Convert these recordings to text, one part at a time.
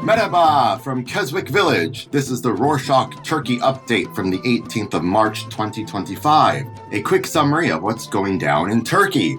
Merhaba from Keswick Village. This is the Rorschach Turkey update from the 18th of March 2025. A quick summary of what's going down in Turkey.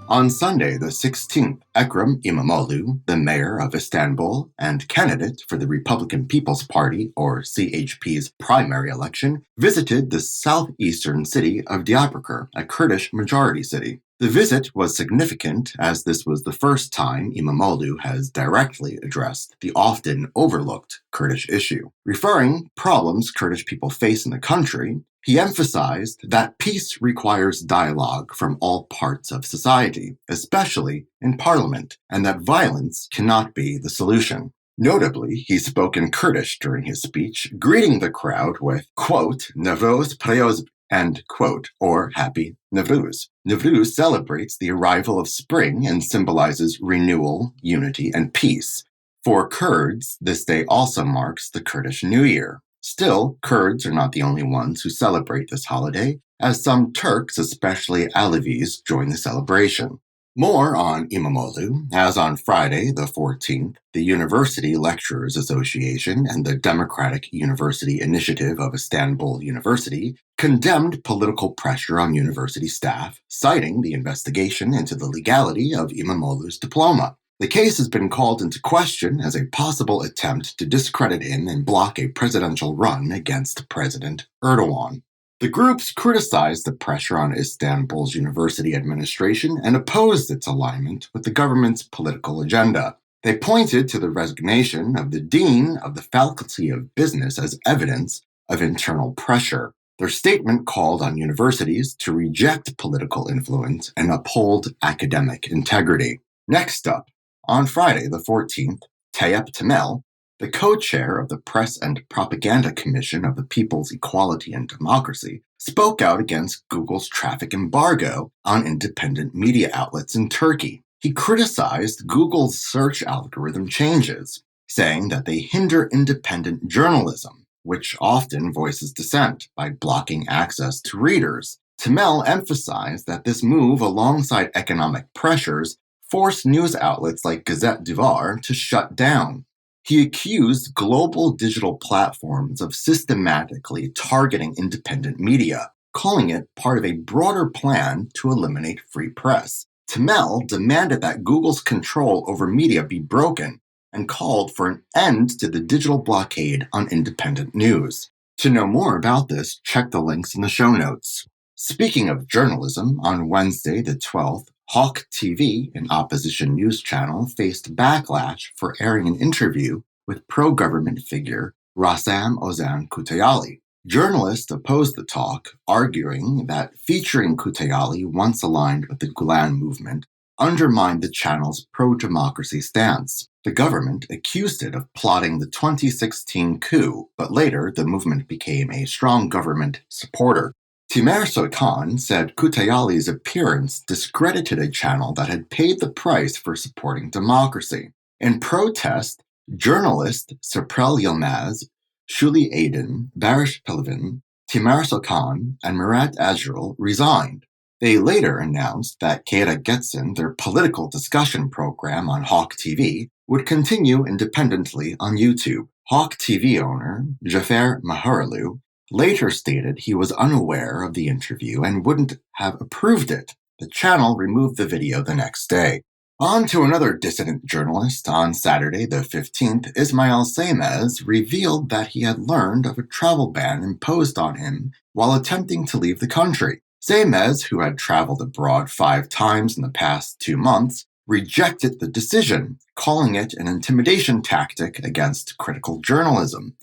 On Sunday, the 16th, Ekrem İmamoğlu, the mayor of Istanbul and candidate for the Republican People's Party, or CHP's primary election, visited the southeastern city of Diyarbakır, a Kurdish majority city. The visit was significant as this was the first time İmamoğlu has directly addressed the often overlooked Kurdish issue. Referring problems Kurdish people face in the country, he emphasized that peace requires dialogue from all parts of society, especially in parliament, and that violence cannot be the solution. Notably, he spoke in Kurdish during his speech, greeting the crowd with, quote, Newroz Pîroz, end quote, or Happy Newroz. Newroz celebrates the arrival of spring and symbolizes renewal, unity, and peace. For Kurds, this day also marks the Kurdish New Year. Still, Kurds are not the only ones who celebrate this holiday, as some Turks, especially Alevis, join the celebration. More on İmamoğlu, as on Friday, the 14th, the University Lecturers Association and the Democratic University Initiative of Istanbul University condemned political pressure on university staff, citing the investigation into the legality of İmamoğlu's diploma. The case has been called into question as a possible attempt to discredit him and block a presidential run against President Erdogan. The groups criticized the pressure on Istanbul's university administration and opposed its alignment with the government's political agenda. They pointed to the resignation of the dean of the Faculty of Business as evidence of internal pressure. Their statement called on universities to reject political influence and uphold academic integrity. Next up, on Friday the 14th, Tayyip Temel, the co-chair of the Press and Propaganda Commission of the People's Equality and Democracy, spoke out against Google's traffic embargo on independent media outlets in Turkey. He criticized Google's search algorithm changes, saying that they hinder independent journalism, which often voices dissent by blocking access to readers. Temel emphasized that this move, alongside economic pressures, forced news outlets like Gazette Duvar to shut down. He accused global digital platforms of systematically targeting independent media, calling it part of a broader plan to eliminate free press. Temel demanded that Google's control over media be broken and called for an end to the digital blockade on independent news. To know more about this, check the links in the show notes. Speaking of journalism, on Wednesday the 12th, Halk TV, an opposition news channel, faced backlash for airing an interview with pro-government figure Rassam Ozan Kütahyalı. Journalists opposed the talk, arguing that featuring Kütahyalı, once aligned with the Gulen movement, undermined the channel's pro-democracy stance. The government accused it of plotting the 2016 coup, but later the movement became a strong government supporter. Timer Soykan said Kütahyalı's appearance discredited a channel that had paid the price for supporting democracy. In protest, journalists Serpil Yilmaz, Shuli Aydin, Barış Pelivin, Timer Soykan, and Murat Azril resigned. They later announced that Kayra Getsin, their political discussion program on Halk TV, would continue independently on YouTube. Halk TV owner Jafer Maharalu later stated he was unaware of the interview and wouldn't have approved it. The channel removed the video the next day. On to another dissident journalist. On Saturday the 15th, Ismail Saymez revealed that he had learned of a travel ban imposed on him while attempting to leave the country. Saymez, who had traveled abroad 5 times in the past 2 months, rejected the decision, calling it an intimidation tactic against critical journalism.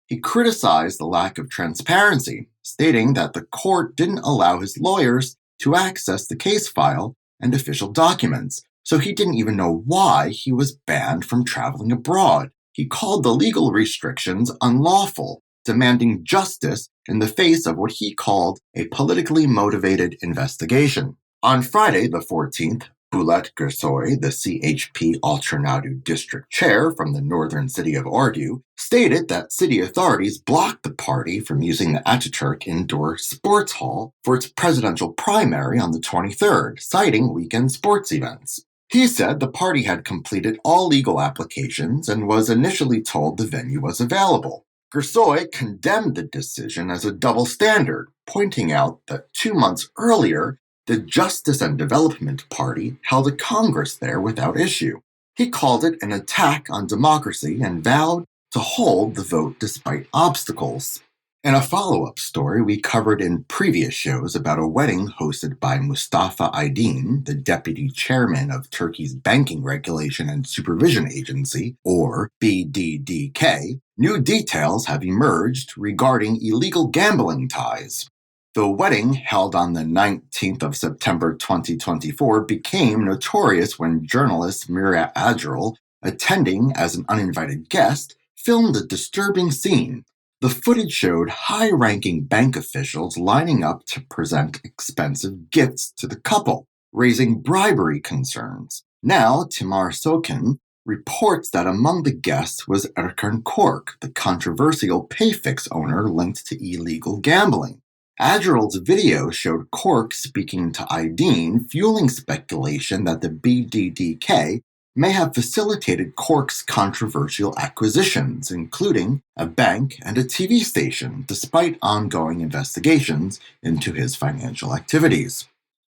He criticized the lack of transparency, stating that the court didn't allow his lawyers to access the case file and official documents, so he didn't even know why he was banned from traveling abroad. He called the legal restrictions unlawful, demanding justice in the face of what he called a politically motivated investigation. On Friday, the 14th, Bulat Gürsoy, the CHP Alternatu district chair from the northern city of Ordu, stated that city authorities blocked the party from using the Ataturk indoor sports hall for its presidential primary on the 23rd, citing weekend sports events. He said the party had completed all legal applications and was initially told the venue was available. Gürsoy condemned the decision as a double standard, pointing out that 2 months earlier, the Justice and Development Party held a congress there without issue. He called it an attack on democracy and vowed to hold the vote despite obstacles. In a follow-up story we covered in previous shows about a wedding hosted by Mustafa Aydin, the deputy chairman of Turkey's Banking Regulation and Supervision Agency, or BDDK, new details have emerged regarding illegal gambling ties. The wedding, held on the 19th of September 2024, became notorious when journalist Mira Adjral, attending as an uninvited guest, filmed a disturbing scene. The footage showed high-ranking bank officials lining up to present expensive gifts to the couple, raising bribery concerns. Now, Timar Sokin reports that among the guests was Erkan Kork, the controversial Payfix owner linked to illegal gambling. Adjral's video showed Kork speaking to Aydin, fueling speculation that the BDDK may have facilitated Kork's controversial acquisitions, including a bank and a TV station, despite ongoing investigations into his financial activities.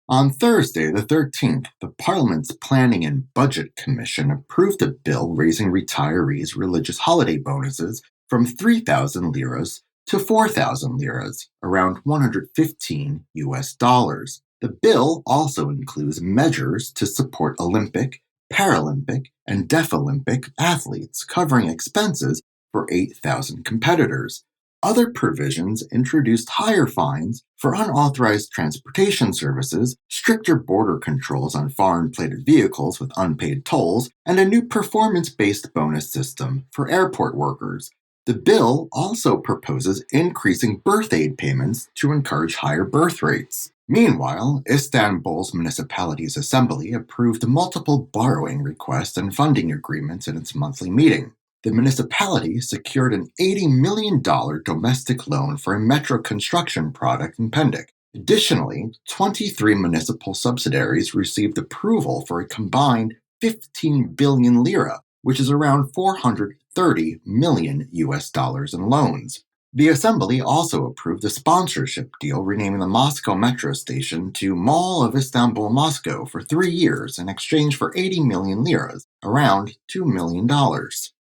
On Thursday, the 13th, the Parliament's Planning and Budget Commission approved a bill raising retirees' religious holiday bonuses from 3,000 liras to 4,000 liras, around $115. The bill also includes measures to support Olympic, Paralympic, and Deaflympic athletes, covering expenses for 8,000 competitors. Other provisions introduced higher fines for unauthorized transportation services, stricter border controls on foreign-plated vehicles with unpaid tolls, and a new performance-based bonus system for airport workers. The bill also proposes increasing birth aid payments to encourage higher birth rates. Meanwhile, Istanbul's Municipality's Assembly approved multiple borrowing requests and funding agreements in its monthly meeting. The municipality secured an $80 million domestic loan for a metro construction project in Pendik. Additionally, 23 municipal subsidiaries received approval for a combined 15 billion lira, which is around $430 million in loans. The Assembly also approved a sponsorship deal renaming the Moscow metro station to Mall of Istanbul Moscow for 3 years in exchange for 80 million liras, around $2 million.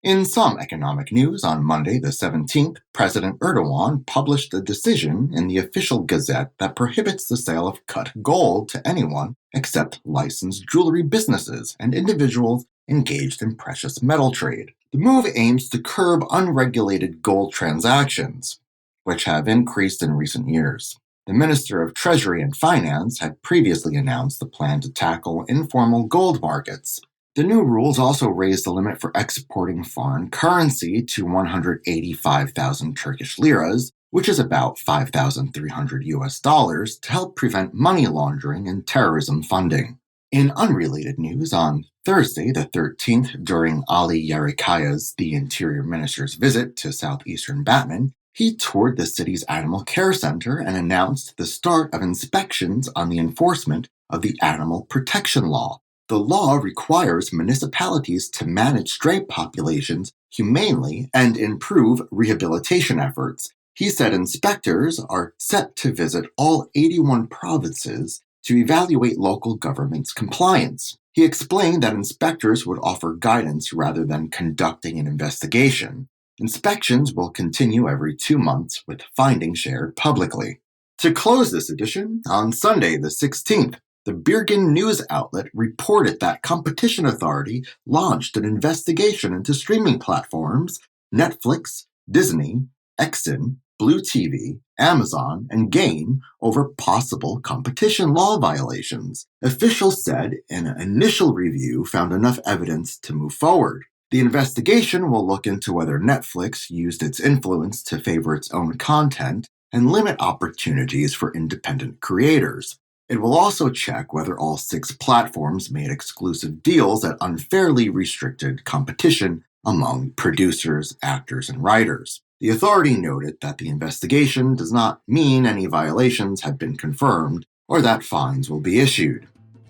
In some economic news, on Monday the 17th, President Erdogan published a decision in the official gazette that prohibits the sale of cut gold to anyone except licensed jewelry businesses and individuals engaged in precious metal trade. The move aims to curb unregulated gold transactions, which have increased in recent years. The Minister of Treasury and Finance had previously announced the plan to tackle informal gold markets. The new rules also raised the limit for exporting foreign currency to 185,000 Turkish liras, which is about $5,300, to help prevent money laundering and terrorism funding. In unrelated news, on Thursday, the 13th, during Ali Yerikaya's, the Interior Minister's visit to southeastern Batman, he toured the city's animal care center and announced the start of inspections on the enforcement of the animal protection law. The law requires municipalities to manage stray populations humanely and improve rehabilitation efforts. He said inspectors are set to visit all 81 provinces to evaluate local government's compliance. He explained that inspectors would offer guidance rather than conducting an investigation. Inspections will continue every 2 months, with findings shared publicly. To close this edition, on Sunday the 16th, the Birgin news outlet reported that Competition Authority launched an investigation into streaming platforms Netflix, Disney, Exxon, Blue TV, Amazon, and Gain over possible competition law violations. Officials said an initial review found enough evidence to move forward. The investigation will look into whether Netflix used its influence to favor its own content and limit opportunities for independent creators. It will also check whether all 6 platforms made exclusive deals that unfairly restricted competition among producers, actors, and writers. The authority noted that the investigation does not mean any violations have been confirmed or that fines will be issued.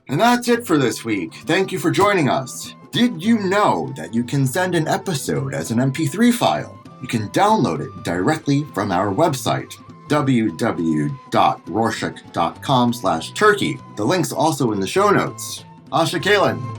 And that's it for this week. Thank you for joining us. Did you know that you can send an episode as an MP3 file? You can download it directly from our website, www.rorschach.com/turkey. The link's also in the show notes. Asha Kalin.